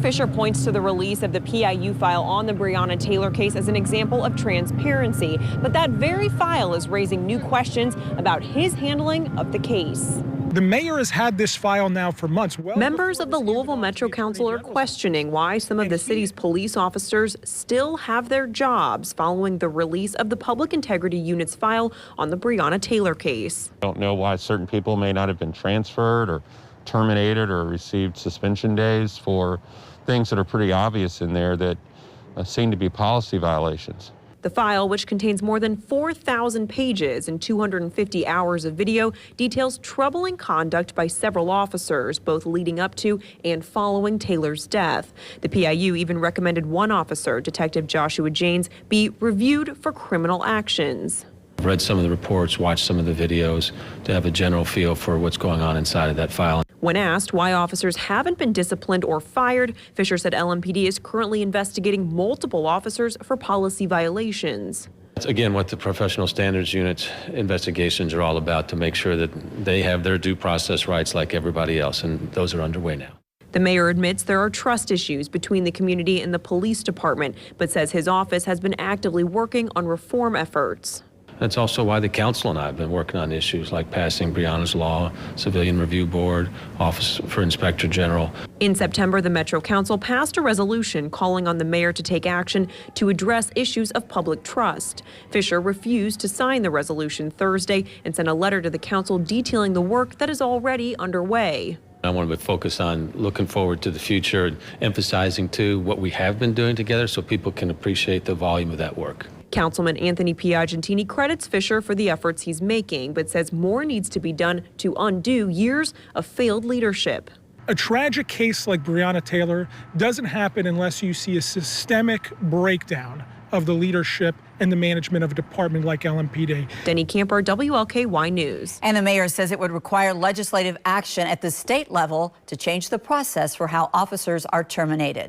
Fisher points to the release of the PIU file on the Breonna Taylor case as an example of transparency, but that very file is raising new questions about his handling of the case. The mayor has had this file now for months. Members of the Louisville Metro Council are questioning why some of the city's police officers still have their jobs following the release of the Public Integrity Unit's file on the Breonna Taylor case. I don't know why certain people may not have been transferred or terminated or received suspension days for things that are pretty obvious in there that seem to be policy violations. The file, which contains more than 4,000 pages and 250 hours of video, details troubling conduct by several officers, both leading up to and following Taylor's death. The PIU even recommended one officer, Detective Joshua Janes, be reviewed for criminal actions. I've read some of the reports, watched some of the videos to have a general feel for what's going on inside of that file. When asked why officers haven't been disciplined or fired, Fisher said LMPD is currently investigating multiple officers for policy violations. That's again what the Professional Standards Unit investigations are all about, to make sure that they have their due process rights like everybody else, and those are underway now. The mayor admits there are trust issues between the community and the police department, but says his office has been actively working on reform efforts. That's also why the council and I have been working on issues like passing Breonna's Law, Civilian Review Board, Office for Inspector General. In September, the Metro Council passed a resolution calling on the mayor to take action to address issues of public trust. Fisher refused to sign the resolution Thursday and sent a letter to the council detailing the work that is already underway. I want to focus on looking forward to the future and emphasizing, too, what we have been doing together so people can appreciate the volume of that work. Councilman Anthony Piagentini credits Fisher for the efforts he's making, but says more needs to be done to undo years of failed leadership. A tragic case like Breonna Taylor doesn't happen unless you see a systemic breakdown of the leadership and the management of a department like LMPD. Denny Camper, WLKY News. And the mayor says it would require legislative action at the state level to change the process for how officers are terminated.